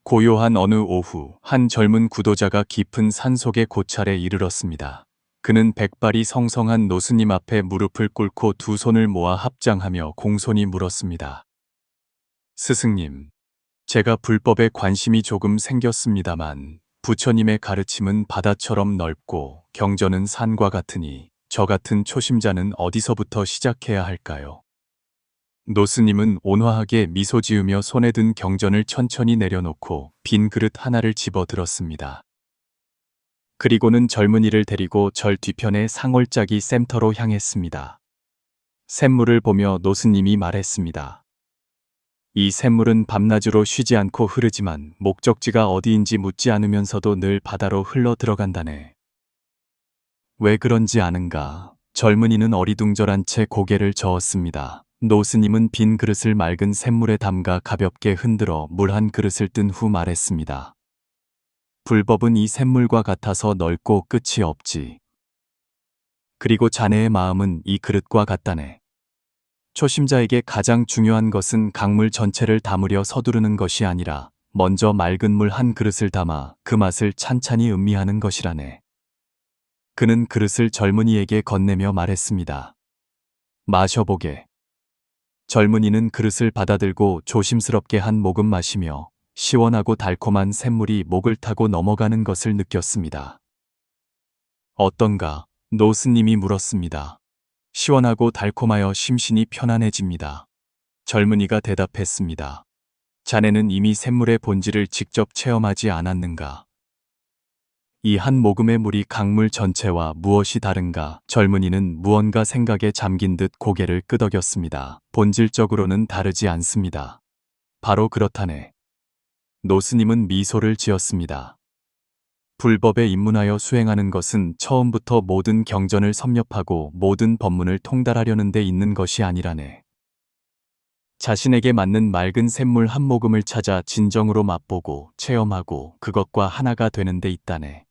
고요한 어느 오후, 한 젊은 구도자가 깊은 산속의 고찰에 이르렀습니다. 그는 백발이 성성한 노스님 앞에 무릎을 꿇고 두 손을 모아 합장하며 공손히 물었습니다. 스승님, 제가 불법에 관심이 조금 생겼습니다만 부처님의 가르침은 바다처럼 넓고 경전은 산과 같으니 저 같은 초심자는 어디서부터 시작해야 할까요? 노스님은 온화하게 미소 지으며 손에 든 경전을 천천히 내려놓고 빈 그릇 하나를 집어 들었습니다. 그리고는 젊은이를 데리고 절 뒤편의 상골짜기 샘터로 향했습니다. 샘물을 보며 노스님이 말했습니다. 이 샘물은 밤낮으로 쉬지 않고 흐르지만 목적지가 어디인지 묻지 않으면서도 늘 바다로 흘러 들어간다네. 왜 그런지 아는가? 젊은이는 어리둥절한 채 고개를 저었습니다. 노스님은 빈 그릇을 맑은 샘물에 담가 가볍게 흔들어 물 한 그릇을 뜬 후 말했습니다. 불법은 이 샘물과 같아서 넓고 끝이 없지. 그리고 자네의 마음은 이 그릇과 같다네. 초심자에게 가장 중요한 것은 강물 전체를 담으려 서두르는 것이 아니라 먼저 맑은 물 한 그릇을 담아 그 맛을 찬찬히 음미하는 것이라네. 그는 그릇을 젊은이에게 건네며 말했습니다. 마셔보게. 젊은이는 그릇을 받아들고 조심스럽게 한 모금 마시며 시원하고 달콤한 샘물이 목을 타고 넘어가는 것을 느꼈습니다. 어떤가? 노스님이 물었습니다. 시원하고 달콤하여 심신이 편안해집니다. 젊은이가 대답했습니다. 자네는 이미 샘물의 본질을 직접 체험하지 않았는가? 이 한 모금의 물이 강물 전체와 무엇이 다른가? 젊은이는 무언가 생각에 잠긴 듯 고개를 끄덕였습니다. 본질적으로는 다르지 않습니다. 바로 그렇다네. 노스님은 미소를 지었습니다. 불법에 입문하여 수행하는 것은 처음부터 모든 경전을 섭렵하고 모든 법문을 통달하려는 데 있는 것이 아니라네. 자신에게 맞는 맑은 샘물 한 모금을 찾아 진정으로 맛보고 체험하고 그것과 하나가 되는 데 있다네.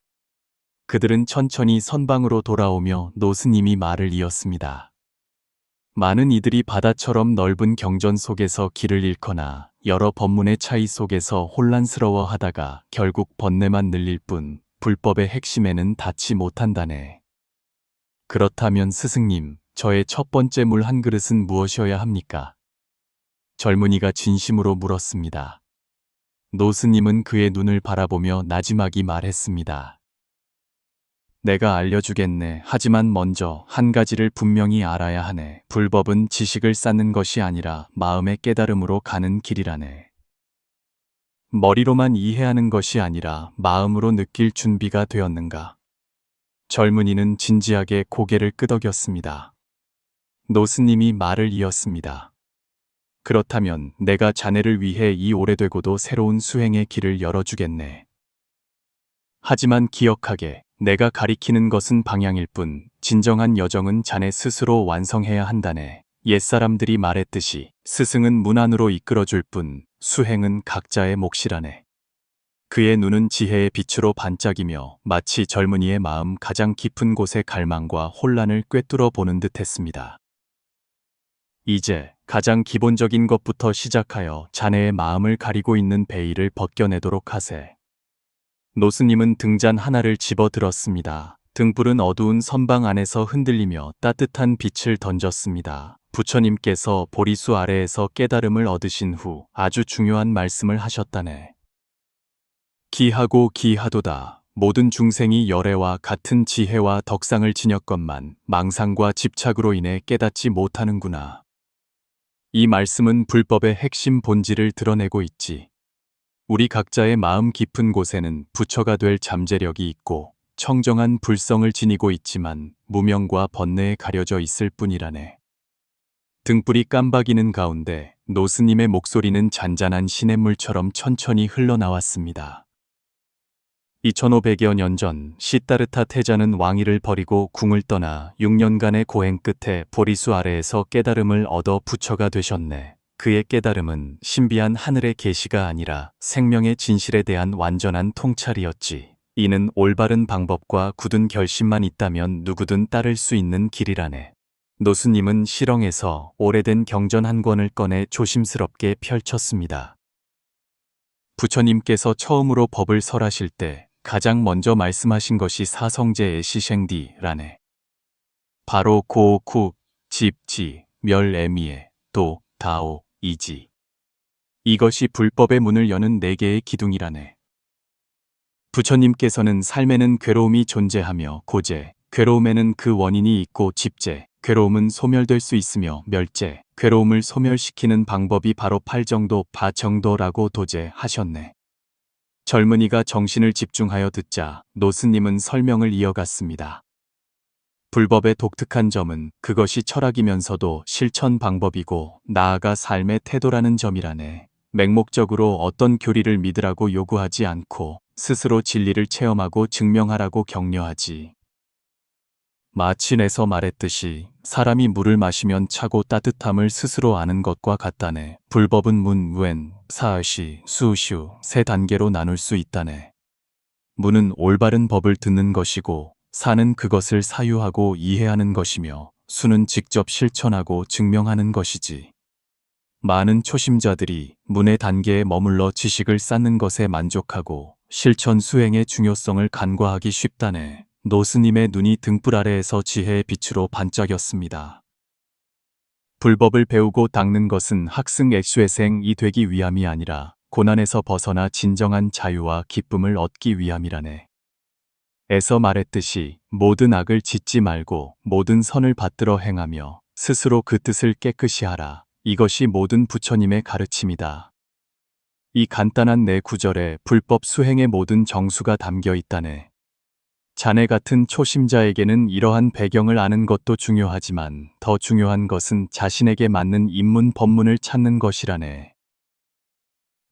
그들은 천천히 선방으로 돌아오며 노스님이 말을 이었습니다. 많은 이들이 바다처럼 넓은 경전 속에서 길을 잃거나 여러 법문의 차이 속에서 혼란스러워 하다가 결국 번뇌만 늘릴 뿐 불법의 핵심에는 닿지 못한다네. 그렇다면 스승님, 저의 첫 번째 물 한 그릇은 무엇이어야 합니까? 젊은이가 진심으로 물었습니다. 노스님은 그의 눈을 바라보며 나지막이 말했습니다. 내가 알려주겠네. 하지만 먼저 한 가지를 분명히 알아야 하네. 불법은 지식을 쌓는 것이 아니라 마음의 깨달음으로 가는 길이라네. 머리로만 이해하는 것이 아니라 마음으로 느낄 준비가 되었는가? 젊은이는 진지하게 고개를 끄덕였습니다. 노스님이 말을 이었습니다. 그렇다면 내가 자네를 위해 이 오래되고도 새로운 수행의 길을 열어주겠네. 하지만 기억하게. 내가 가리키는 것은 방향일 뿐 진정한 여정은 자네 스스로 완성해야 한다네. 옛사람들이 말했듯이 스승은 문 안으로 이끌어줄 뿐 수행은 각자의 몫이라네. 그의 눈은 지혜의 빛으로 반짝이며 마치 젊은이의 마음 가장 깊은 곳의 갈망과 혼란을 꿰뚫어 보는 듯 했습니다. 이제 가장 기본적인 것부터 시작하여 자네의 마음을 가리고 있는 베일을 벗겨내도록 하세. 노스님은 등잔 하나를 집어 들었습니다. 등불은 어두운 선방 안에서 흔들리며 따뜻한 빛을 던졌습니다. 부처님께서 보리수 아래에서 깨달음을 얻으신 후 아주 중요한 말씀을 하셨다네. 기하고 기하도다. 모든 중생이 열애와 같은 지혜와 덕상을 지녔건만 망상과 집착으로 인해 깨닫지 못하는구나. 이 말씀은 불법의 핵심 본질을 드러내고 있지. 우리 각자의 마음 깊은 곳에는 부처가 될 잠재력이 있고 청정한 불성을 지니고 있지만 무명과 번뇌에 가려져 있을 뿐이라네. 등불이 깜박이는 가운데 노스님의 목소리는 잔잔한 시냇물처럼 천천히 흘러나왔습니다. 2500여 년 전 시타르타 태자는 왕위를 버리고 궁을 떠나 6년간의 고행 끝에 보리수 아래에서 깨달음을 얻어 부처가 되셨네. 그의 깨달음은 신비한 하늘의 계시가 아니라 생명의 진실에 대한 완전한 통찰이었지. 이는 올바른 방법과 굳은 결심만 있다면 누구든 따를 수 있는 길이라네. 노스님은 실ong에서 오래된 경전 한 권을 꺼내 조심스럽게 펼쳤습니다. 부처님께서 처음으로 법을 설하실 때 가장 먼저 말씀하신 것이 사성제의 시생디라네. 바로 고, 구, 집, 지, 멸, 애미에, 도, 다오, 이지. 이것이 불법의 문을 여는 네 개의 기둥이라네. 부처님께서는 삶에는 괴로움이 존재하며 고제, 괴로움에는 그 원인이 있고 집제, 괴로움은 소멸될 수 있으며 멸제, 괴로움을 소멸시키는 방법이 바로 팔정도, 바정도라고 도제하셨네. 젊은이가 정신을 집중하여 듣자 노스님은 설명을 이어갔습니다. 불법의 독특한 점은 그것이 철학이면서도 실천 방법이고 나아가 삶의 태도라는 점이라네. 맹목적으로 어떤 교리를 믿으라고 요구하지 않고 스스로 진리를 체험하고 증명하라고 격려하지. 마친에서 말했듯이 사람이 물을 마시면 차고 따뜻함을 스스로 아는 것과 같다네. 불법은 문, 웬, 사시, 수슈 세 단계로 나눌 수 있다네. 문은 올바른 법을 듣는 것이고 사는 그것을 사유하고 이해하는 것이며 수는 직접 실천하고 증명하는 것이지. 많은 초심자들이 문의 단계에 머물러 지식을 쌓는 것에 만족하고 실천 수행의 중요성을 간과하기 쉽다네. 노스님의 눈이 등불 아래에서 지혜의 빛으로 반짝였습니다. 불법을 배우고 닦는 것은 학승 액수회생이 되기 위함이 아니라 고난에서 벗어나 진정한 자유와 기쁨을 얻기 위함이라네. 에서 말했듯이 모든 악을 짓지 말고 모든 선을 받들어 행하며 스스로 그 뜻을 깨끗이 하라. 이것이 모든 부처님의 가르침이다. 이 간단한 네 구절에 불법 수행의 모든 정수가 담겨 있다네. 자네 같은 초심자에게는 이러한 배경을 아는 것도 중요하지만 더 중요한 것은 자신에게 맞는 입문 법문을 찾는 것이라네.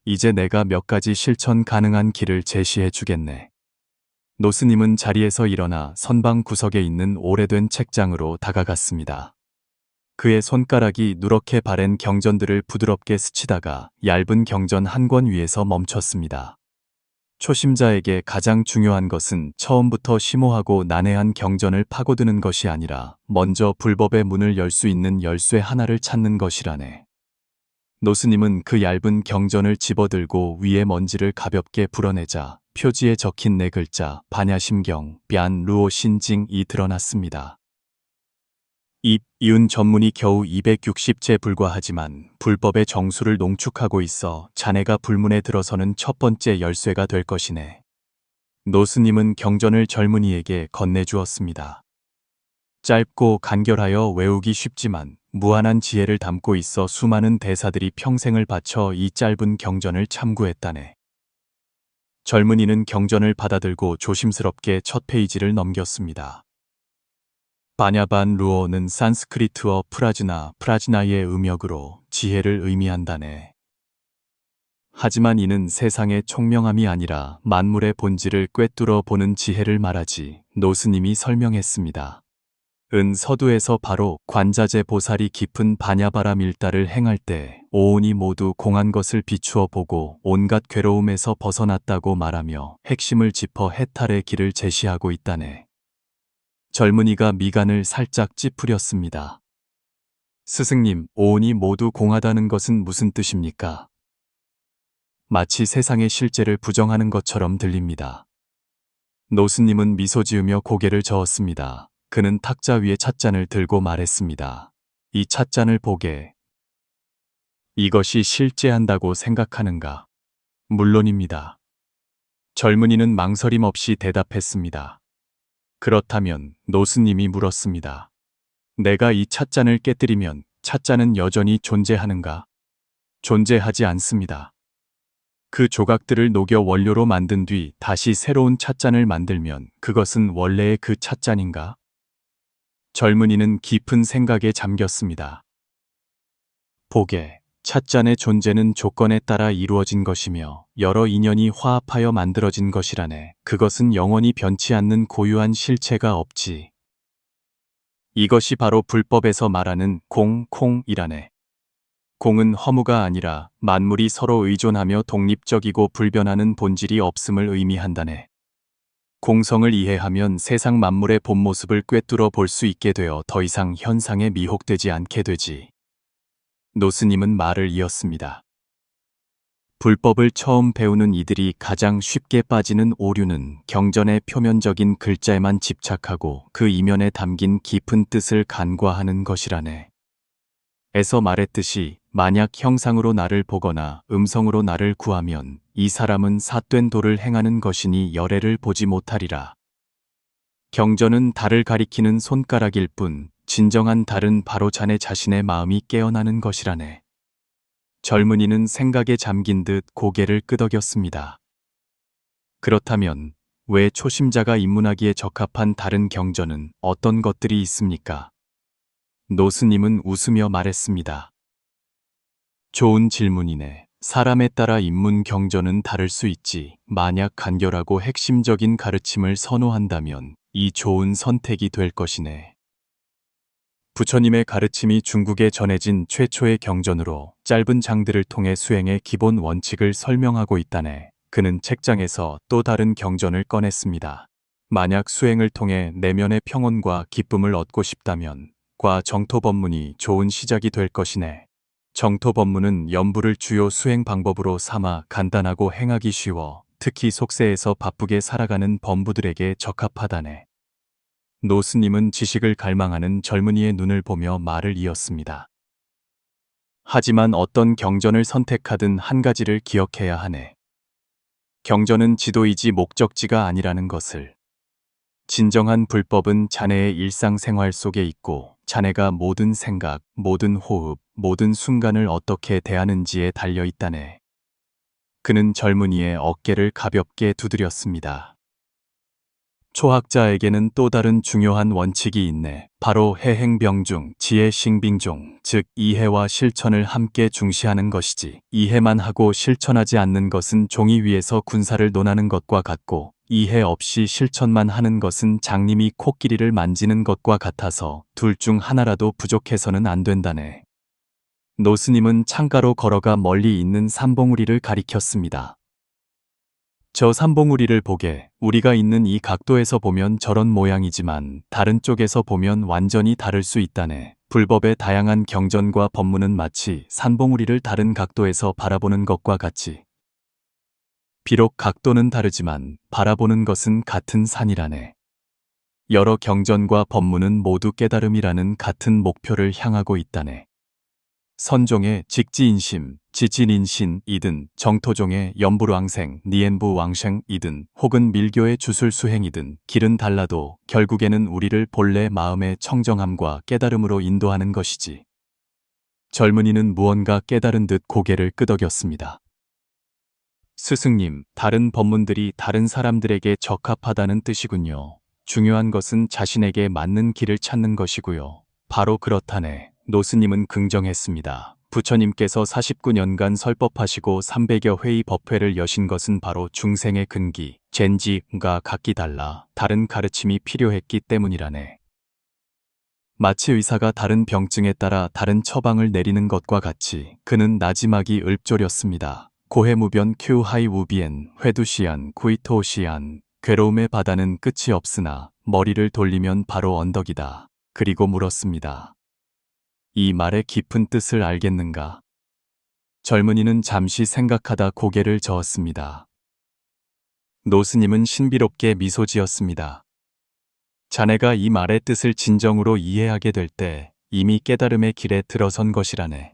이제 내가 몇 가지 실천 가능한 길을 제시해 주겠네. 노스님은 자리에서 일어나 선방 구석에 있는 오래된 책장으로 다가갔습니다. 그의 손가락이 누렇게 바랜 경전들을 부드럽게 스치다가 얇은 경전 한 권 위에서 멈췄습니다. 초심자에게 가장 중요한 것은 처음부터 심오하고 난해한 경전을 파고드는 것이 아니라 먼저 불법의 문을 열 수 있는 열쇠 하나를 찾는 것이라네. 노스님은 그 얇은 경전을 집어들고 위에 먼지를 가볍게 불어내자 표지에 적힌 네 글자 반야심경, 비안 루오 신징이 드러났습니다. 이윤 전문이 겨우 260제 불과하지만 불법의 정수를 농축하고 있어 자네가 불문에 들어서는 첫 번째 열쇠가 될 것이네. 노스님은 경전을 젊은이에게 건네주었습니다. 짧고 간결하여 외우기 쉽지만 무한한 지혜를 담고 있어 수많은 대사들이 평생을 바쳐 이 짧은 경전을 참구했다네. 젊은이는 경전을 받아들고 조심스럽게 첫 페이지를 넘겼습니다. 바냐반 루어는 산스크리트어 프라즈나의 음역으로 지혜를 의미한다네. 하지만 이는 세상의 총명함이 아니라 만물의 본질을 꿰뚫어 보는 지혜를 말하지. 노스님이 설명했습니다. 은 서두에서 바로 관자재 보살이 깊은 바냐바라 밀다를 행할 때 오온이 모두 공한 것을 비추어 보고 온갖 괴로움에서 벗어났다고 말하며 핵심을 짚어 해탈의 길을 제시하고 있다네. 젊은이가 미간을 살짝 찌푸렸습니다. 스승님, 오온이 모두 공하다는 것은 무슨 뜻입니까? 마치 세상의 실제를 부정하는 것처럼 들립니다. 노스님은 미소 지으며 고개를 저었습니다. 그는 탁자 위에 찻잔을 들고 말했습니다. 이 찻잔을 보게. 이것이 실제한다고 생각하는가? 물론입니다. 젊은이는 망설임 없이 대답했습니다. 그렇다면 노스님이 물었습니다. 내가 이 찻잔을 깨뜨리면 찻잔은 여전히 존재하는가? 존재하지 않습니다. 그 조각들을 녹여 원료로 만든 뒤 다시 새로운 찻잔을 만들면 그것은 원래의 그 찻잔인가? 젊은이는 깊은 생각에 잠겼습니다. 보게, 찻잔의 존재는 조건에 따라 이루어진 것이며 여러 인연이 화합하여 만들어진 것이라네. 그것은 영원히 변치 않는 고유한 실체가 없지. 이것이 바로 불법에서 말하는 콩이라네. 공은 허무가 아니라 만물이 서로 의존하며 독립적이고 불변하는 본질이 없음을 의미한다네. 공성을 이해하면 세상 만물의 본 모습을 꿰뚫어 볼 수 있게 되어 더 이상 현상에 미혹되지 않게 되지. 노스님은 말을 이었습니다. 불법을 처음 배우는 이들이 가장 쉽게 빠지는 오류는 경전의 표면적인 글자에만 집착하고 그 이면에 담긴 깊은 뜻을 간과하는 것이라네. 에서 말했듯이 만약 형상으로 나를 보거나 음성으로 나를 구하면 이 사람은 삿된 도를 행하는 것이니 열애를 보지 못하리라. 경전은 달을 가리키는 손가락일 뿐 진정한 달은 바로 자네 자신의 마음이 깨어나는 것이라네. 젊은이는 생각에 잠긴 듯 고개를 끄덕였습니다. 그렇다면 왜 초심자가 입문하기에 적합한 다른 경전은 어떤 것들이 있습니까? 노스님은 웃으며 말했습니다. 좋은 질문이네. 사람에 따라 입문 경전은 다를 수 있지. 만약 간결하고 핵심적인 가르침을 선호한다면 이 좋은 선택이 될 것이네. 부처님의 가르침이 중국에 전해진 최초의 경전으로 짧은 장들을 통해 수행의 기본 원칙을 설명하고 있다네. 그는 책장에서 또 다른 경전을 꺼냈습니다. 만약 수행을 통해 내면의 평온과 기쁨을 얻고 싶다면 과 정토법문이 좋은 시작이 될 것이네. 정토법문은 염불을 주요 수행 방법으로 삼아 간단하고 행하기 쉬워 특히 속세에서 바쁘게 살아가는 범부들에게 적합하다네. 노스님은 지식을 갈망하는 젊은이의 눈을 보며 말을 이었습니다. 하지만 어떤 경전을 선택하든 한 가지를 기억해야 하네. 경전은 지도이지 목적지가 아니라는 것을. 진정한 불법은 자네의 일상생활 속에 있고 자네가 모든 생각, 모든 호흡, 모든 순간을 어떻게 대하는지에 달려 있다네. 그는 젊은이의 어깨를 가볍게 두드렸습니다. 초학자에게는 또 다른 중요한 원칙이 있네. 바로 해행병중, 지혜싱빙종, 즉 이해와 실천을 함께 중시하는 것이지. 이해만 하고 실천하지 않는 것은 종이 위에서 군사를 논하는 것과 같고 이해 없이 실천만 하는 것은 장님이 코끼리를 만지는 것과 같아서 둘 중 하나라도 부족해서는 안 된다네. 노스님은 창가로 걸어가 멀리 있는 삼봉우리를 가리켰습니다. 저 삼봉우리를 보게. 우리가 있는 이 각도에서 보면 저런 모양이지만 다른 쪽에서 보면 완전히 다를 수 있다네. 불법의 다양한 경전과 법문은 마치 산봉우리를 다른 각도에서 바라보는 것과 같이. 비록 각도는 다르지만 바라보는 것은 같은 산이라네. 여러 경전과 법문은 모두 깨달음이라는 같은 목표를 향하고 있다네. 선종의 직지인심, 지진인신이든 정토종의 염불왕생, 니엔부왕생이든 혹은 밀교의 주술수행이든 길은 달라도 결국에는 우리를 본래 마음의 청정함과 깨달음으로 인도하는 것이지. 젊은이는 무언가 깨달은 듯 고개를 끄덕였습니다. 스승님, 다른 법문들이 다른 사람들에게 적합하다는 뜻이군요. 중요한 것은 자신에게 맞는 길을 찾는 것이고요. 바로 그렇다네. 노스님은 긍정했습니다. 부처님께서 49년간 설법하시고 300여 회의 법회를 여신 것은 바로 중생의 근기, 젠지가 각기 달라 다른 가르침이 필요했기 때문이라네. 마치 의사가 다른 병증에 따라 다른 처방을 내리는 것과 같이 그는 나지막이 읊조렸습니다. 고해무변 큐하이우비엔 회두시안 구이토시안 괴로움의 바다는 끝이 없으나 머리를 돌리면 바로 언덕이다. 그리고 물었습니다. 이 말의 깊은 뜻을 알겠는가? 젊은이는 잠시 생각하다 고개를 저었습니다. 노스님은 신비롭게 미소 지었습니다. 자네가 이 말의 뜻을 진정으로 이해하게 될 때 이미 깨달음의 길에 들어선 것이라네.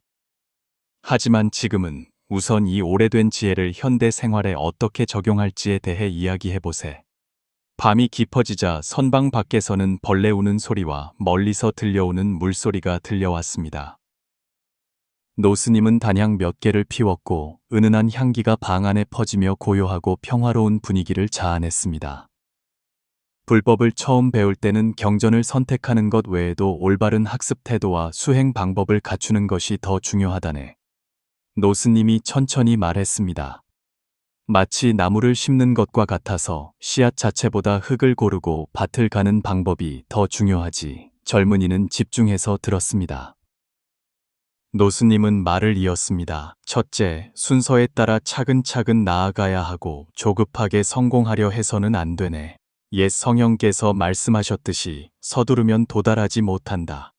하지만 지금은 우선 이 오래된 지혜를 현대 생활에 어떻게 적용할지에 대해 이야기해보세. 밤이 깊어지자 선방 밖에서는 벌레 우는 소리와 멀리서 들려오는 물소리가 들려왔습니다. 노스님은 단향 몇 개를 피웠고 은은한 향기가 방 안에 퍼지며 고요하고 평화로운 분위기를 자아냈습니다. 불법을 처음 배울 때는 경전을 선택하는 것 외에도 올바른 학습 태도와 수행 방법을 갖추는 것이 더 중요하다네. 노스님이 천천히 말했습니다. 마치 나무를 심는 것과 같아서 씨앗 자체보다 흙을 고르고 밭을 가는 방법이 더 중요하지. 젊은이는 집중해서 들었습니다. 노스님은 말을 이었습니다. 첫째, 순서에 따라 차근차근 나아가야 하고 조급하게 성공하려 해서는 안 되네. 옛 성형께서 말씀하셨듯이 서두르면 도달하지 못한다.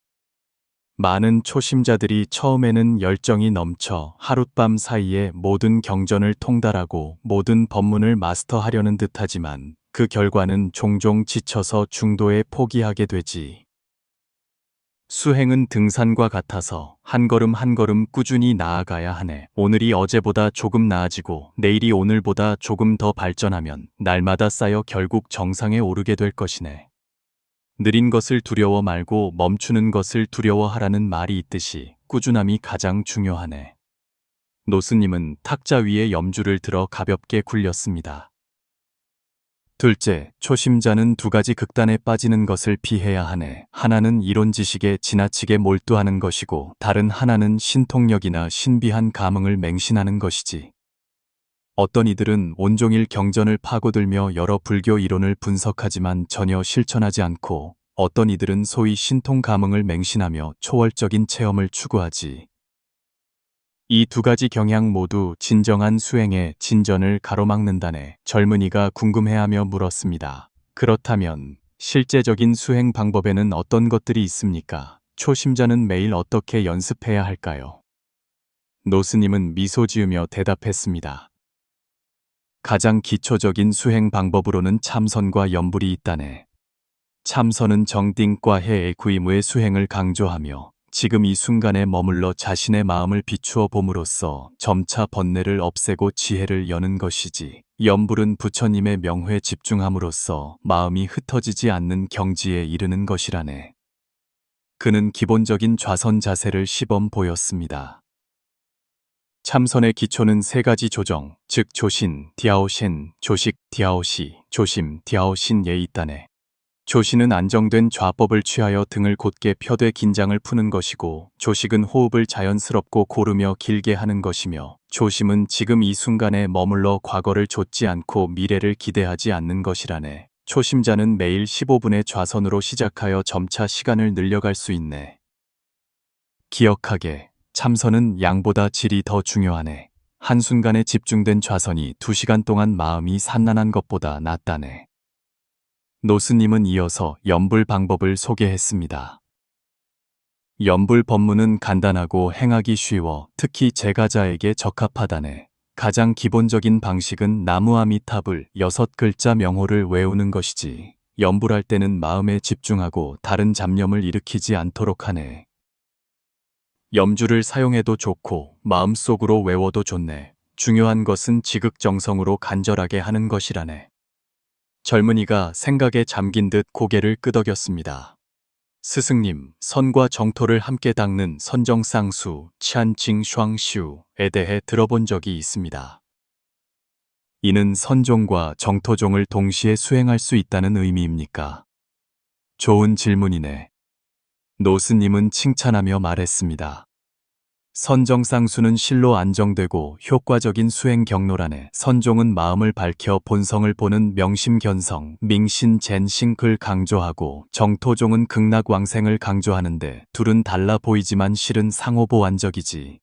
많은 초심자들이 처음에는 열정이 넘쳐 하룻밤 사이에 모든 경전을 통달하고 모든 법문을 마스터하려는 듯하지만 그 결과는 종종 지쳐서 중도에 포기하게 되지. 수행은 등산과 같아서 한 걸음 한 걸음 꾸준히 나아가야 하네. 오늘이 어제보다 조금 나아지고 내일이 오늘보다 조금 더 발전하면 날마다 쌓여 결국 정상에 오르게 될 것이네. 느린 것을 두려워 말고 멈추는 것을 두려워하라는 말이 있듯이 꾸준함이 가장 중요하네. 노스님은 탁자 위에 염주를 들어 가볍게 굴렸습니다. 둘째, 초심자는 두 가지 극단에 빠지는 것을 피해야 하네. 하나는 이론 지식에 지나치게 몰두하는 것이고 다른 하나는 신통력이나 신비한 감흥을 맹신하는 것이지. 어떤 이들은 온종일 경전을 파고들며 여러 불교 이론을 분석하지만 전혀 실천하지 않고 어떤 이들은 소위 신통 감흥을 맹신하며 초월적인 체험을 추구하지. 이 두 가지 경향 모두 진정한 수행의 진전을 가로막는다네. 젊은이가 궁금해하며 물었습니다. 그렇다면 실제적인 수행 방법에는 어떤 것들이 있습니까? 초심자는 매일 어떻게 연습해야 할까요? 노스님은 미소 지으며 대답했습니다. 가장 기초적인 수행 방법으로는 참선과 염불이 있다네. 참선은 정띵과 해에구이무의 수행을 강조하며 지금 이 순간에 머물러 자신의 마음을 비추어 봄으로써 점차 번뇌를 없애고 지혜를 여는 것이지. 염불은 부처님의 명회에 집중함으로써 마음이 흩어지지 않는 경지에 이르는 것이라네. 그는 기본적인 좌선 자세를 시범 보였습니다. 참선의 기초는 세 가지 조정, 즉 조신, 디아오신, 조식, 디아오시, 조심, 디아오신에 있다네. 조신은 안정된 좌법을 취하여 등을 곧게 펴되 긴장을 푸는 것이고, 조식은 호흡을 자연스럽고 고르며 길게 하는 것이며, 조심은 지금 이 순간에 머물러 과거를 좇지 않고 미래를 기대하지 않는 것이라네. 초심자는 매일 15분의 좌선으로 시작하여 점차 시간을 늘려갈 수 있네. 기억하게, 참선은 양보다 질이 더 중요하네. 한순간에 집중된 좌선이 2시간 동안 마음이 산란한 것보다 낫다네. 노스님은 이어서 염불 방법을 소개했습니다. 염불 법문은 간단하고 행하기 쉬워 특히 제가자에게 적합하다네. 가장 기본적인 방식은 나무아미타불 6글자 명호를 외우는 것이지. 염불할 때는 마음에 집중하고 다른 잡념을 일으키지 않도록 하네. 염주를 사용해도 좋고 마음속으로 외워도 좋네. 중요한 것은 지극정성으로 간절하게 하는 것이라네. 젊은이가 생각에 잠긴 듯 고개를 끄덕였습니다. 스승님, 선과 정토를 함께 닦는 선정쌍수, 치안징슈앙슈에 대해 들어본 적이 있습니다. 이는 선종과 정토종을 동시에 수행할 수 있다는 의미입니까? 좋은 질문이네. 노스님은 칭찬하며 말했습니다. 선정쌍수는 실로 안정되고 효과적인 수행 경로라네. 선종은 마음을 밝혀 본성을 보는 명심견성, 밍신젠싱을 강조하고 정토종은 극락왕생을 강조하는데 둘은 달라 보이지만 실은 상호보완적이지.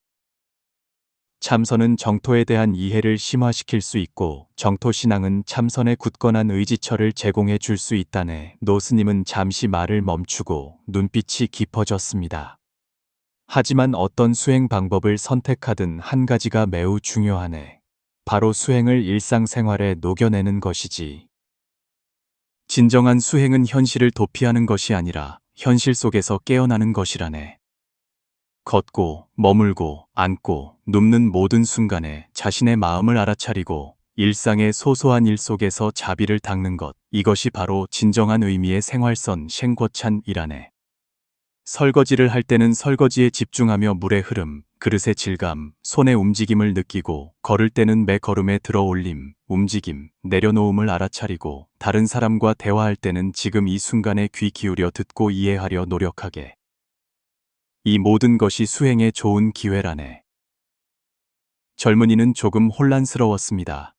참선은 정토에 대한 이해를 심화시킬 수 있고 정토신앙은 참선의 굳건한 의지처를 제공해 줄 수 있다네. 노스님은 잠시 말을 멈추고 눈빛이 깊어졌습니다. 하지만 어떤 수행 방법을 선택하든 한 가지가 매우 중요하네. 바로 수행을 일상생활에 녹여내는 것이지. 진정한 수행은 현실을 도피하는 것이 아니라 현실 속에서 깨어나는 것이라네. 걷고, 머물고, 앉고, 눕는 모든 순간에 자신의 마음을 알아차리고 일상의 소소한 일 속에서 자비를 닦는 것, 이것이 바로 진정한 의미의 생활선 쉥궈찬이라네. 설거지를 할 때는 설거지에 집중하며 물의 흐름, 그릇의 질감, 손의 움직임을 느끼고 걸을 때는 매 걸음에 들어올림, 움직임, 내려놓음을 알아차리고 다른 사람과 대화할 때는 지금 이 순간에 귀 기울여 듣고 이해하려 노력하게. 이 모든 것이 수행의 좋은 기회라네. 젊은이는 조금 혼란스러웠습니다.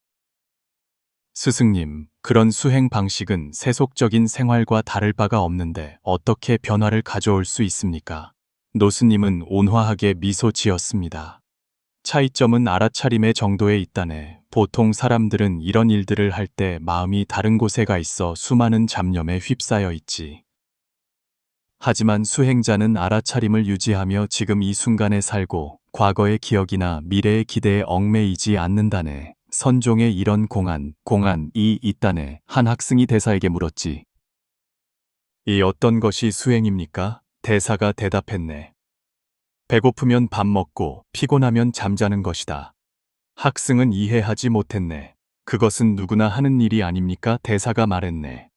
스승님, 그런 수행 방식은 세속적인 생활과 다를 바가 없는데 어떻게 변화를 가져올 수 있습니까? 노스님은 온화하게 미소 지었습니다. 차이점은 알아차림의 정도에 있다네. 보통 사람들은 이런 일들을 할 때 마음이 다른 곳에 가 있어 수많은 잡념에 휩싸여 있지. 하지만 수행자는 알아차림을 유지하며 지금 이 순간에 살고 과거의 기억이나 미래의 기대에 얽매이지 않는다네. 선종에 이런 공안이 있다네. 한 학생이 대사에게 물었지. 이 어떤 것이 수행입니까? 대사가 대답했네. 배고프면 밥 먹고 피곤하면 잠자는 것이다. 학생은 이해하지 못했네. 그것은 누구나 하는 일이 아닙니까? 대사가 말했네.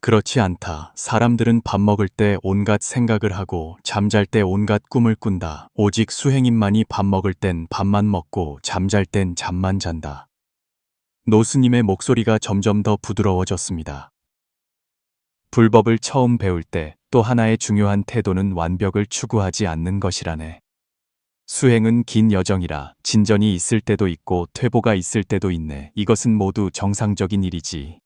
그렇지 않다. 사람들은 밥 먹을 때 온갖 생각을 하고 잠잘 때 온갖 꿈을 꾼다. 오직 수행인만이 밥 먹을 땐 밥만 먹고 잠잘 땐 잠만 잔다. 노스님의 목소리가 점점 더 부드러워졌습니다. 불법을 처음 배울 때 또 하나의 중요한 태도는 완벽을 추구하지 않는 것이라네. 수행은 긴 여정이라 진전이 있을 때도 있고 퇴보가 있을 때도 있네. 이것은 모두 정상적인 일이지.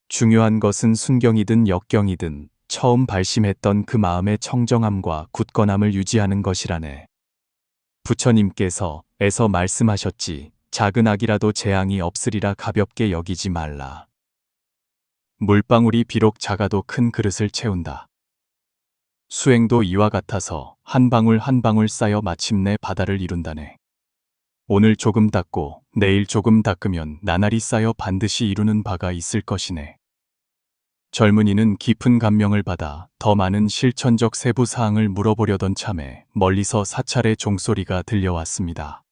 중요한 것은 순경이든 역경이든 처음 발심했던 그 마음의 청정함과 굳건함을 유지하는 것이라네. 부처님께서 애서 말씀하셨지. 작은 악이라도 재앙이 없으리라 가볍게 여기지 말라. 물방울이 비록 작아도 큰 그릇을 채운다. 수행도 이와 같아서 한 방울 한 방울 쌓여 마침내 바다를 이룬다네. 오늘 조금 닦고 내일 조금 닦으면 나날이 쌓여 반드시 이루는 바가 있을 것이네. 젊은이는 깊은 감명을 받아 더 많은 실천적 세부 사항을 물어보려던 참에 멀리서 사찰의 종소리가 들려왔습니다.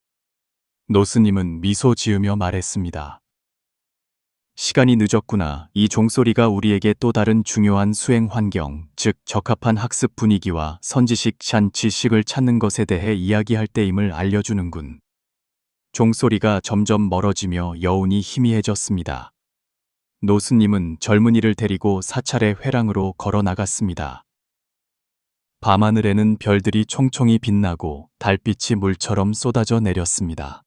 노스님은 미소 지으며 말했습니다. 시간이 늦었구나. 이 종소리가 우리에게 또 다른 중요한 수행 환경, 즉 적합한 학습 분위기와 선지식 지식을 찾는 것에 대해 이야기할 때임을 알려주는군. 종소리가 점점 멀어지며 여운이 희미해졌습니다. 노스님은 젊은이를 데리고 사찰의 회랑으로 걸어 나갔습니다. 밤하늘에는 별들이 총총히 빛나고 달빛이 물처럼 쏟아져 내렸습니다.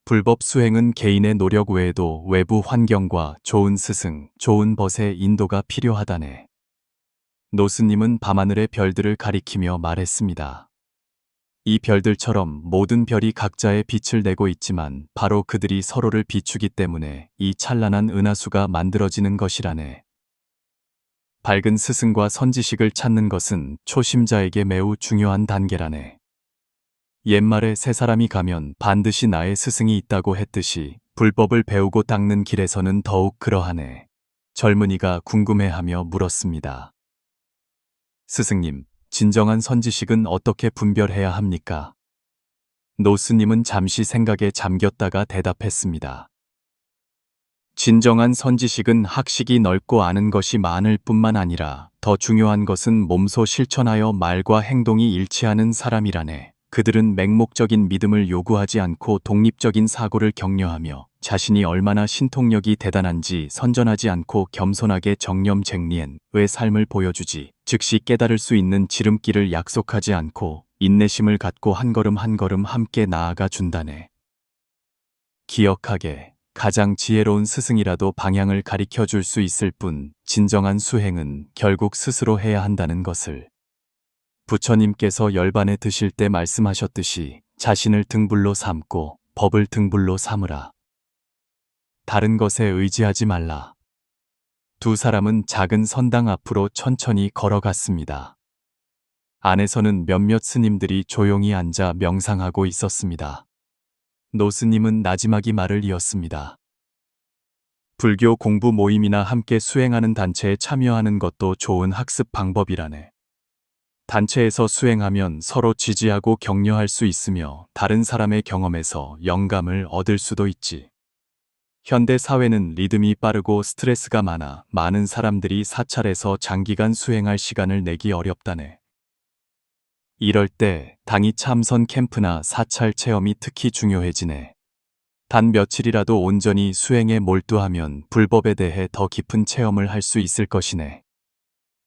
불법 수행은 개인의 노력 외에도 외부 환경과 좋은 스승, 좋은 벗의 인도가 필요하다네. 노스님은 밤하늘의 별들을 가리키며 말했습니다. 이 별들처럼 모든 별이 각자의 빛을 내고 있지만 바로 그들이 서로를 비추기 때문에 이 찬란한 은하수가 만들어지는 것이라네. 밝은 스승과 선지식을 찾는 것은 초심자에게 매우 중요한 단계라네. 옛말에 세 사람이 가면 반드시 나의 스승이 있다고 했듯이 불법을 배우고 닦는 길에서는 더욱 그러하네. 젊은이가 궁금해하며 물었습니다. 스승님, 진정한 선지식은 어떻게 분별해야 합니까? 노스님은 잠시 생각에 잠겼다가 대답했습니다. 진정한 선지식은 학식이 넓고 아는 것이 많을 뿐만 아니라 더 중요한 것은 몸소 실천하여 말과 행동이 일치하는 사람이라네. 그들은 맹목적인 믿음을 요구하지 않고 독립적인 사고를 격려하며 자신이 얼마나 신통력이 대단한지 선전하지 않고 겸손하게 정념쟁리엔의 삶을 보여주지, 즉시 깨달을 수 있는 지름길을 약속하지 않고 인내심을 갖고 한 걸음 한 걸음 함께 나아가 준다네. 기억하게, 가장 지혜로운 스승이라도 방향을 가리켜 줄 수 있을 뿐 진정한 수행은 결국 스스로 해야 한다는 것을. 부처님께서 열반에 드실 때 말씀하셨듯이 자신을 등불로 삼고 법을 등불로 삼으라. 다른 것에 의지하지 말라. 두 사람은 작은 선당 앞으로 천천히 걸어갔습니다. 안에서는 몇몇 스님들이 조용히 앉아 명상하고 있었습니다. 노스님은 나지막이 말을 이었습니다. 불교 공부 모임이나 함께 수행하는 단체에 참여하는 것도 좋은 학습 방법이라네. 단체에서 수행하면 서로 지지하고 격려할 수 있으며 다른 사람의 경험에서 영감을 얻을 수도 있지. 현대 사회는 리듬이 빠르고 스트레스가 많아 많은 사람들이 사찰에서 장기간 수행할 시간을 내기 어렵다네. 이럴 때 당이 참선 캠프나 사찰 체험이 특히 중요해지네. 단 며칠이라도 온전히 수행에 몰두하면 불법에 대해 더 깊은 체험을 할 수 있을 것이네.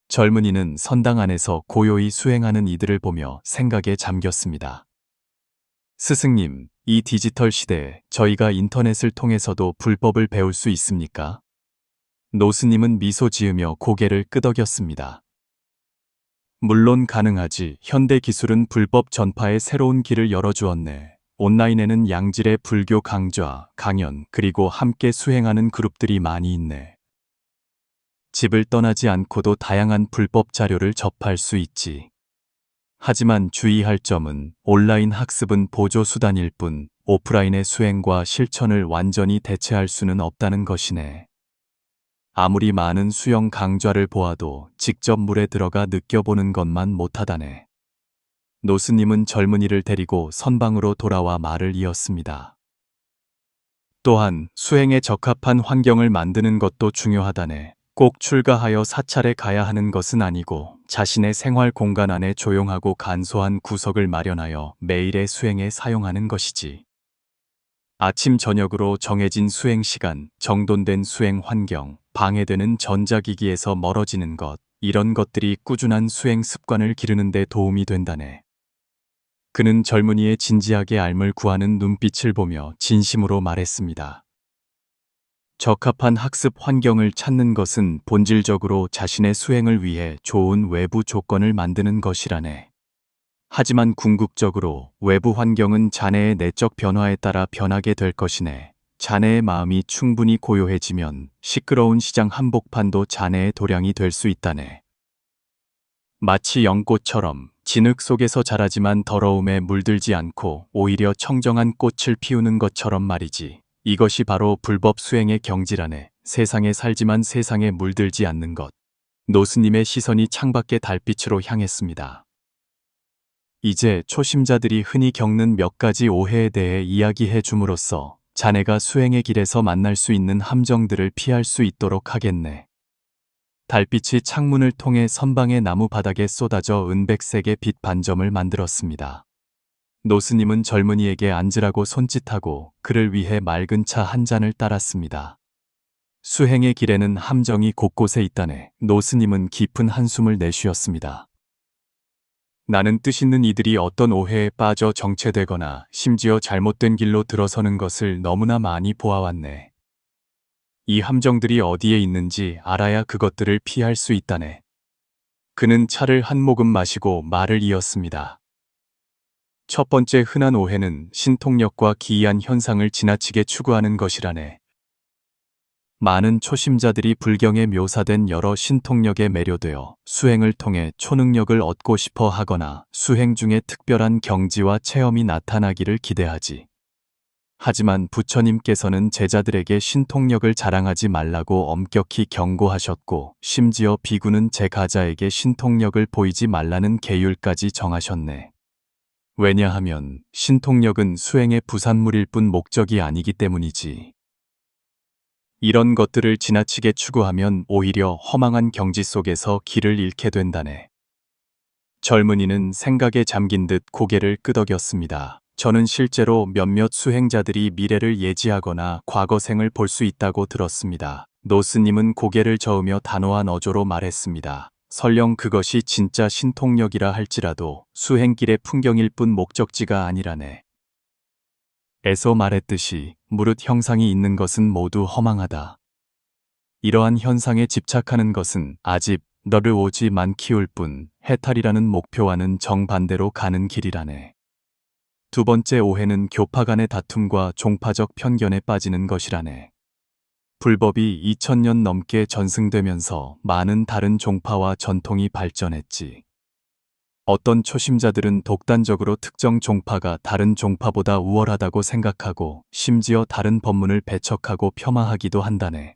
젊은이는 선당 안에서 고요히 수행하는 이들을 보며 생각에 잠겼습니다. 스승님, 이 디지털 시대에 저희가 인터넷을 통해서도 불법을 배울 수 있습니까? 노스님은 미소 지으며 고개를 끄덕였습니다. 물론 가능하지. 현대 기술은 불법 전파에 새로운 길을 열어주었네. 온라인에는 양질의 불교 강좌, 강연, 그리고 함께 수행하는 그룹들이 많이 있네. 집을 떠나지 않고도 다양한 불법 자료를 접할 수 있지. 하지만 주의할 점은 온라인 학습은 보조 수단일 뿐 오프라인의 수행과 실천을 완전히 대체할 수는 없다는 것이네. 아무리 많은 수영 강좌를 보아도 직접 물에 들어가 느껴보는 것만 못하다네. 노스님은 젊은이를 데리고 선방으로 돌아와 말을 이었습니다. 또한 수행에 적합한 환경을 만드는 것도 중요하다네. 꼭 출가하여 사찰에 가야 하는 것은 아니고 자신의 생활 공간 안에 조용하고 간소한 구석을 마련하여 매일의 수행에 사용하는 것이지. 아침 저녁으로 정해진 수행 시간, 정돈된 수행 환경, 방해되는 전자기기에서 멀어지는 것, 이런 것들이 꾸준한 수행 습관을 기르는 데 도움이 된다네. 그는 젊은이의 진지하게 앓을 구하는 눈빛을 보며 진심으로 말했습니다. 적합한 학습 환경을 찾는 것은 본질적으로 자신의 수행을 위해 좋은 외부 조건을 만드는 것이라네. 하지만 궁극적으로 외부 환경은 자네의 내적 변화에 따라 변하게 될 것이네. 자네의 마음이 충분히 고요해지면 시끄러운 시장 한복판도 자네의 도량이 될 수 있다네. 마치 연꽃처럼 진흙 속에서 자라지만 더러움에 물들지 않고 오히려 청정한 꽃을 피우는 것처럼 말이지. 이것이 바로 불법 수행의 경지라네. 세상에 살지만 세상에 물들지 않는 것. 노스님의 시선이 창밖의 달빛으로 향했습니다. 이제 초심자들이 흔히 겪는 몇 가지 오해에 대해 이야기해 줌으로써 자네가 수행의 길에서 만날 수 있는 함정들을 피할 수 있도록 하겠네. 달빛이 창문을 통해 선방의 나무 바닥에 쏟아져 은백색의 빛 반점을 만들었습니다. 노스님은 젊은이에게 앉으라고 손짓하고 그를 위해 맑은 차 한 잔을 따랐습니다. 수행의 길에는 함정이 곳곳에 있다네. 노스님은 깊은 한숨을 내쉬었습니다. 나는 뜻있는 이들이 어떤 오해에 빠져 정체되거나 심지어 잘못된 길로 들어서는 것을 너무나 많이 보아왔네. 이 함정들이 어디에 있는지 알아야 그것들을 피할 수 있다네. 그는 차를 한 모금 마시고 말을 이었습니다. 첫 번째 흔한 오해는 신통력과 기이한 현상을 지나치게 추구하는 것이라네. 많은 초심자들이 불경에 묘사된 여러 신통력에 매료되어 수행을 통해 초능력을 얻고 싶어 하거나 수행 중에 특별한 경지와 체험이 나타나기를 기대하지. 하지만 부처님께서는 제자들에게 신통력을 자랑하지 말라고 엄격히 경고하셨고 심지어 비구는 제가자에게 신통력을 보이지 말라는 계율까지 정하셨네. 왜냐하면 신통력은 수행의 부산물일 뿐 목적이 아니기 때문이지. 이런 것들을 지나치게 추구하면 오히려 허망한 경지 속에서 길을 잃게 된다네. 젊은이는 생각에 잠긴 듯 고개를 끄덕였습니다. 저는 실제로 몇몇 수행자들이 미래를 예지하거나 과거생을 볼 수 있다고 들었습니다. 노스님은 고개를 저으며 단호한 어조로 말했습니다. 설령 그것이 진짜 신통력이라 할지라도 수행길의 풍경일 뿐 목적지가 아니라네. 에서 말했듯이 무릇 형상이 있는 것은 모두 허망하다. 이러한 현상에 집착하는 것은 아집, 너를 오지만 키울 뿐 해탈이라는 목표와는 정반대로 가는 길이라네. 두 번째 오해는 교파 간의 다툼과 종파적 편견에 빠지는 것이라네. 불법이 2000년 넘게 전승되면서 많은 다른 종파와 전통이 발전했지. 어떤 초심자들은 독단적으로 특정 종파가 다른 종파보다 우월하다고 생각하고 심지어 다른 법문을 배척하고 폄하하기도 한다네.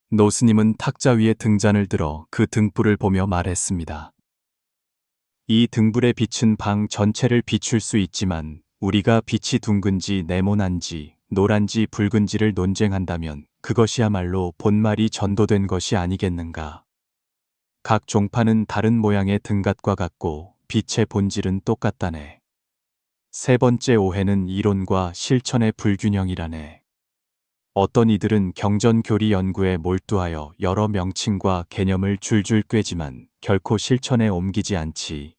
노스님은 탁자 위에 등잔을 들어 그 등불을 보며 말했습니다. 이 등불의 빛은 방 전체를 비출 수 있지만 우리가 빛이 둥근지 네모난지 노란지 붉은지를 논쟁한다면 그것이야말로 본말이 전도된 것이 아니겠는가. 각 종파는 다른 모양의 등갓과 같고 빛의 본질은 똑같다네. 세 번째 오해는 이론과 실천의 불균형이라네. 어떤 이들은 경전교리 연구에 몰두하여 여러 명칭과 개념을 줄줄 꿰지만 결코 실천에 옮기지 않지.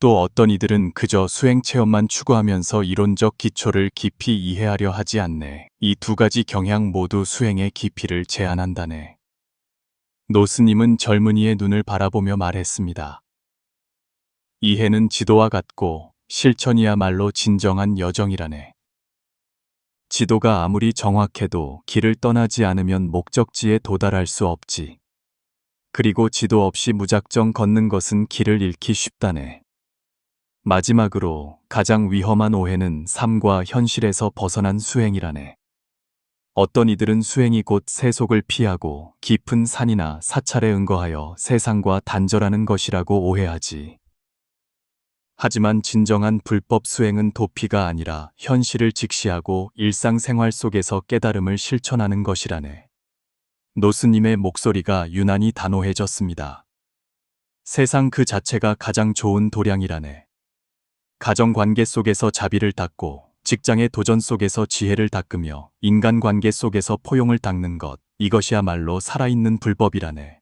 또 어떤 이들은 그저 수행 체험만 추구하면서 이론적 기초를 깊이 이해하려 하지 않네. 이 두 가지 경향 모두 수행의 깊이를 제한한다네. 노스님은 젊은이의 눈을 바라보며 말했습니다. 이해는 지도와 같고 실천이야말로 진정한 여정이라네. 지도가 아무리 정확해도 길을 떠나지 않으면 목적지에 도달할 수 없지. 그리고 지도 없이 무작정 걷는 것은 길을 잃기 쉽다네. 마지막으로 가장 위험한 오해는 삶과 현실에서 벗어난 수행이라네. 어떤 이들은 수행이 곧 세속을 피하고 깊은 산이나 사찰에 응거하여 세상과 단절하는 것이라고 오해하지. 하지만 진정한 불법 수행은 도피가 아니라 현실을 직시하고 일상생활 속에서 깨달음을 실천하는 것이라네. 노스님의 목소리가 유난히 단호해졌습니다. 세상 그 자체가 가장 좋은 도량이라네. 가정관계 속에서 자비를 닦고 직장의 도전 속에서 지혜를 닦으며 인간관계 속에서 포용을 닦는 것, 이것이야말로 살아있는 불법이라네.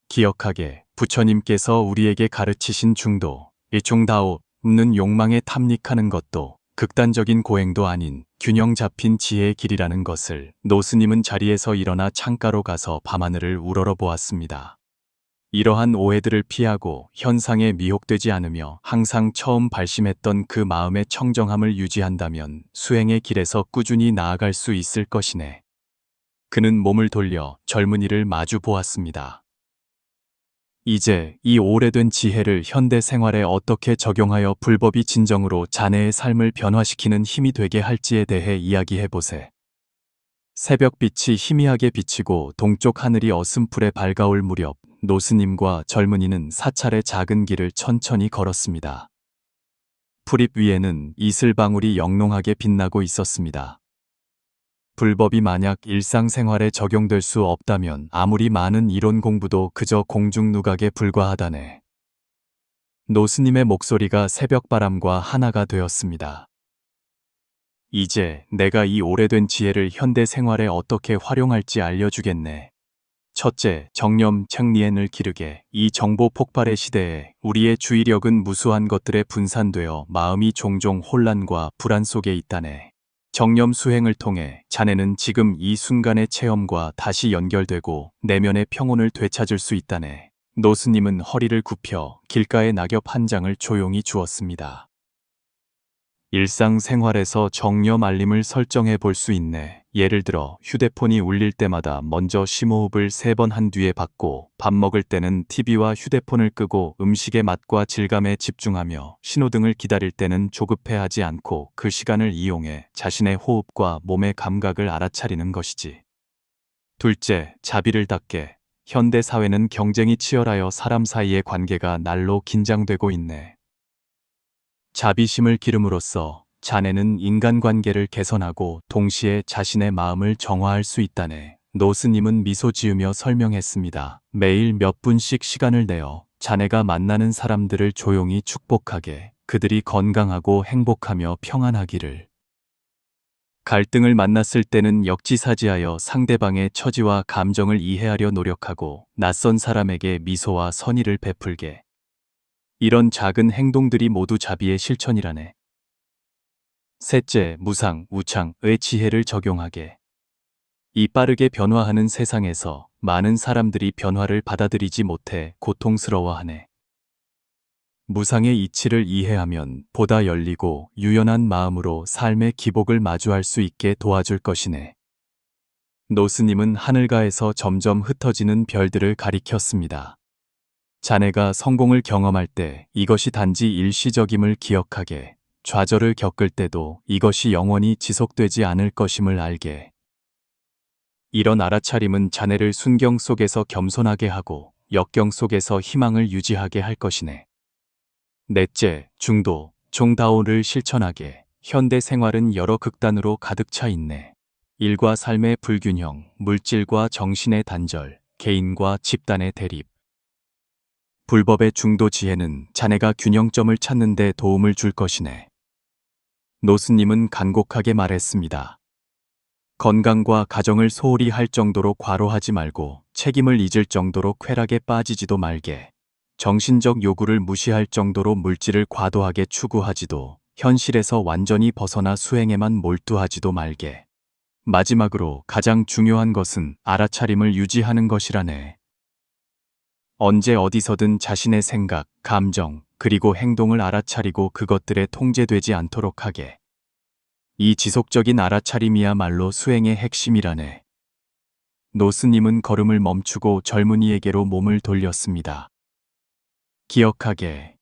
기억하게, 부처님께서 우리에게 가르치신 중도, 이중다오, 없는 욕망에 탐닉하는 것도 극단적인 고행도 아닌 균형 잡힌 지혜의 길이라는 것을 노스님은 자리에서 일어나 창가로 가서 밤하늘을 우러러 보았습니다. 이러한 오해들을 피하고 현상에 미혹되지 않으며 항상 처음 발심했던 그 마음의 청정함을 유지한다면 수행의 길에서 꾸준히 나아갈 수 있을 것이네. 그는 몸을 돌려 젊은이를 마주 보았습니다. 이제 이 오래된 지혜를 현대 생활에 어떻게 적용하여 불법이 진정으로 자네의 삶을 변화시키는 힘이 되게 할지에 대해 이야기해보세. 새벽빛이 희미하게 비치고 동쪽 하늘이 어슴풀에 밝아올 무렵 노스님과 젊은이는 사찰의 작은 길을 천천히 걸었습니다. 풀잎 위에는 이슬방울이 영롱하게 빛나고 있었습니다. 불법이 만약 일상생활에 적용될 수 없다면 아무리 많은 이론 공부도 그저 공중누각에 불과하다네. 노스님의 목소리가 새벽바람과 하나가 되었습니다. 이제 내가 이 오래된 지혜를 현대 생활에 어떻게 활용할지 알려주겠네. 첫째, 정념 청리엔을 기르게. 이 정보 폭발의 시대에 우리의 주의력은 무수한 것들에 분산되어 마음이 종종 혼란과 불안 속에 있다네. 정념 수행을 통해 자네는 지금 이 순간의 체험과 다시 연결되고 내면의 평온을 되찾을 수 있다네. 노스님은 허리를 굽혀 길가의 낙엽 한 장을 조용히 주었습니다. 일상생활에서 정념 알림을 설정해 볼 수 있네. 예를 들어 휴대폰이 울릴 때마다 먼저 심호흡을 3번 한 뒤에 받고 밥 먹을 때는 TV와 휴대폰을 끄고 음식의 맛과 질감에 집중하며 신호등을 기다릴 때는 조급해하지 않고 그 시간을 이용해 자신의 호흡과 몸의 감각을 알아차리는 것이지. 둘째, 자비를 닦게. 현대 사회는 경쟁이 치열하여 사람 사이의 관계가 날로 긴장되고 있네. 자비심을 기름으로써 자네는 인간관계를 개선하고 동시에 자신의 마음을 정화할 수 있다네. 노스님은 미소 지으며 설명했습니다. 매일 몇 분씩 시간을 내어 자네가 만나는 사람들을 조용히 축복하게, 그들이 건강하고 행복하며 평안하기를. 갈등을 만났을 때는 역지사지하여 상대방의 처지와 감정을 이해하려 노력하고 낯선 사람에게 미소와 선의를 베풀게. 이런 작은 행동들이 모두 자비의 실천이라네. 셋째, 무상, 우창의 지혜를 적용하게. 이 빠르게 변화하는 세상에서 많은 사람들이 변화를 받아들이지 못해 고통스러워하네. 무상의 이치를 이해하면 보다 열리고 유연한 마음으로 삶의 기복을 마주할 수 있게 도와줄 것이네. 노스님은 하늘가에서 점점 흩어지는 별들을 가리켰습니다. 자네가 성공을 경험할 때 이것이 단지 일시적임을 기억하게, 좌절을 겪을 때도 이것이 영원히 지속되지 않을 것임을 알게. 이런 알아차림은 자네를 순경 속에서 겸손하게 하고 역경 속에서 희망을 유지하게 할 것이네. 넷째, 중도, 종다오를 실천하게. 현대 생활은 여러 극단으로 가득 차 있네. 일과 삶의 불균형, 물질과 정신의 단절, 개인과 집단의 대립. 불법의 중도 지혜는 자네가 균형점을 찾는 데 도움을 줄 것이네. 노스님은 간곡하게 말했습니다. 건강과 가정을 소홀히 할 정도로 과로하지 말고 책임을 잊을 정도로 쾌락에 빠지지도 말게. 정신적 요구를 무시할 정도로 물질을 과도하게 추구하지도, 현실에서 완전히 벗어나 수행에만 몰두하지도 말게. 마지막으로 가장 중요한 것은 알아차림을 유지하는 것이라네. 언제 어디서든 자신의 생각, 감정, 그리고 행동을 알아차리고 그것들에 통제되지 않도록 하게. 이 지속적인 알아차림이야말로 수행의 핵심이라네. 노스님은 걸음을 멈추고 젊은이에게로 몸을 돌렸습니다. 기억하게.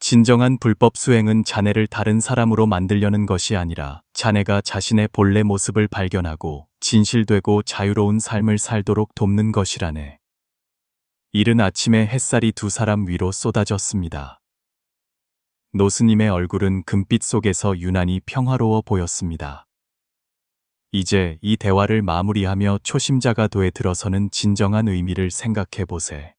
진정한 불법 수행은 자네를 다른 사람으로 만들려는 것이 아니라 자네가 자신의 본래 모습을 발견하고 진실되고 자유로운 삶을 살도록 돕는 것이라네. 이른 아침에 햇살이 두 사람 위로 쏟아졌습니다. 노스님의 얼굴은 금빛 속에서 유난히 평화로워 보였습니다. 이제 이 대화를 마무리하며 초심자가 돼 들어서는 진정한 의미를 생각해 보세.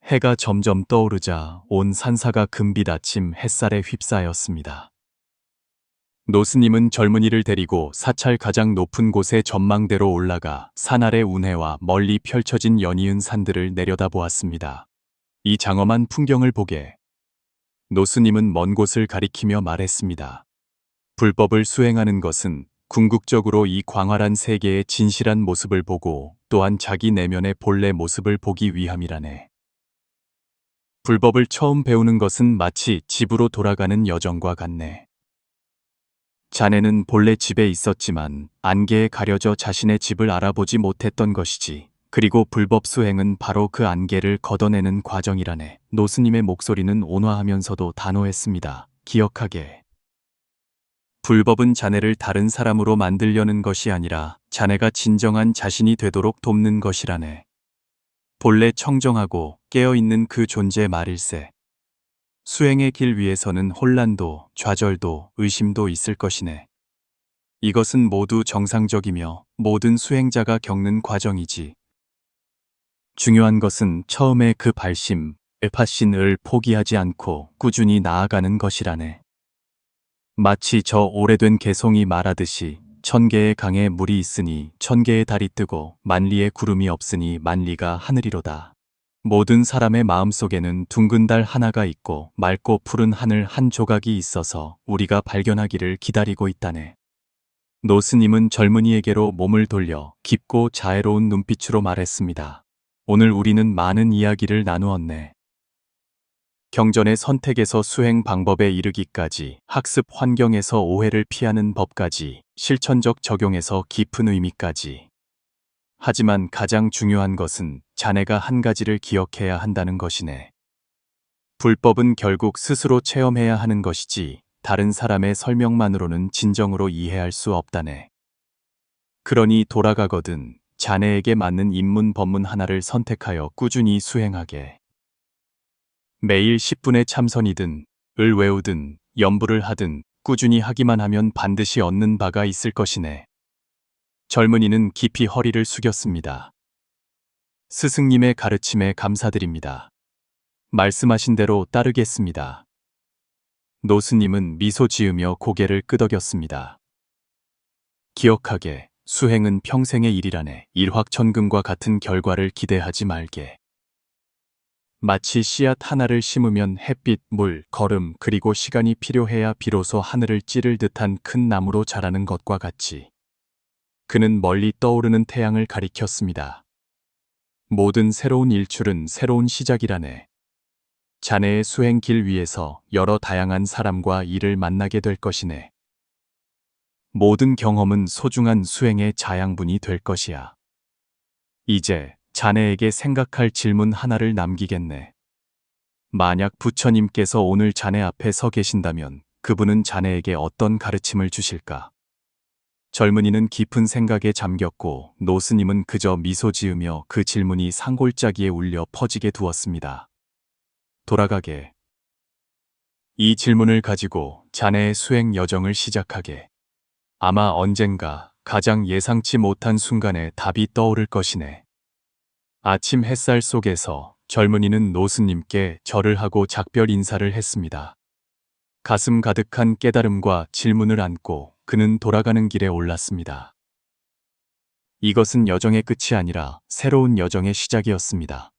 해가 점점 떠오르자 온 산사가 금빛 아침 햇살에 휩싸였습니다. 노스님은 젊은이를 데리고 사찰 가장 높은 곳의 전망대로 올라가 산 아래 운해와 멀리 펼쳐진 연이은 산들을 내려다보았습니다. 이 장엄한 풍경을 보게. 노스님은 먼 곳을 가리키며 말했습니다. 불법을 수행하는 것은 궁극적으로 이 광활한 세계의 진실한 모습을 보고 또한 자기 내면의 본래 모습을 보기 위함이라네. 불법을 처음 배우는 것은 마치 집으로 돌아가는 여정과 같네. 자네는 본래 집에 있었지만 안개에 가려져 자신의 집을 알아보지 못했던 것이지. 그리고 불법 수행은 바로 그 안개를 걷어내는 과정이라네. 노스님의 목소리는 온화하면서도 단호했습니다. 기억하게. 불법은 자네를 다른 사람으로 만들려는 것이 아니라 자네가 진정한 자신이 되도록 돕는 것이라네. 본래 청정하고 깨어있는 그 존재 말일세. 수행의 길 위에서는 혼란도, 좌절도, 의심도 있을 것이네. 이것은 모두 정상적이며 모든 수행자가 겪는 과정이지. 중요한 것은 처음에 그 발심, 에파신을 포기하지 않고 꾸준히 나아가는 것이라네. 마치 저 오래된 개송이 말하듯이 1000개의 강에 물이 있으니 1000개의 달이 뜨고 만리의 구름이 없으니 만리가 하늘이로다. 모든 사람의 마음속에는 둥근 달 하나가 있고 맑고 푸른 하늘 한 조각이 있어서 우리가 발견하기를 기다리고 있다네. 노스님은 젊은이에게로 몸을 돌려 깊고 자애로운 눈빛으로 말했습니다. 오늘 우리는 많은 이야기를 나누었네. 경전의 선택에서 수행 방법에 이르기까지, 학습 환경에서 오해를 피하는 법까지, 실천적 적용에서 깊은 의미까지. 하지만 가장 중요한 것은 자네가 한 가지를 기억해야 한다는 것이네. 불법은 결국 스스로 체험해야 하는 것이지 다른 사람의 설명만으로는 진정으로 이해할 수 없다네. 그러니 돌아가거든 자네에게 맞는 입문 법문 하나를 선택하여 꾸준히 수행하게. 매일 10분의 참선이든 을 외우든 염불을 하든 꾸준히 하기만 하면 반드시 얻는 바가 있을 것이네. 젊은이는 깊이 허리를 숙였습니다. 스승님의 가르침에 감사드립니다. 말씀하신 대로 따르겠습니다. 노스님은 미소 지으며 고개를 끄덕였습니다. 기억하게. 수행은 평생의 일이라네. 일확천금과 같은 결과를 기대하지 말게. 마치 씨앗 하나를 심으면 햇빛, 물, 거름, 그리고 시간이 필요해야 비로소 하늘을 찌를 듯한 큰 나무로 자라는 것과 같이. 그는 멀리 떠오르는 태양을 가리켰습니다. 모든 새로운 일출은 새로운 시작이라네. 자네의 수행 길 위에서 여러 다양한 사람과 일을 만나게 될 것이네. 모든 경험은 소중한 수행의 자양분이 될 것이야. 이제 자네에게 생각할 질문 하나를 남기겠네. 만약 부처님께서 오늘 자네 앞에 서 계신다면 그분은 자네에게 어떤 가르침을 주실까? 젊은이는 깊은 생각에 잠겼고 노스님은 그저 미소 지으며 그 질문이 산골짜기에 울려 퍼지게 두었습니다. 돌아가게. 이 질문을 가지고 자네의 수행 여정을 시작하게. 아마 언젠가 가장 예상치 못한 순간에 답이 떠오를 것이네. 아침 햇살 속에서 젊은이는 노스님께 절을 하고 작별 인사를 했습니다. 가슴 가득한 깨달음과 질문을 안고 그는 돌아가는 길에 올랐습니다. 이것은 여정의 끝이 아니라 새로운 여정의 시작이었습니다.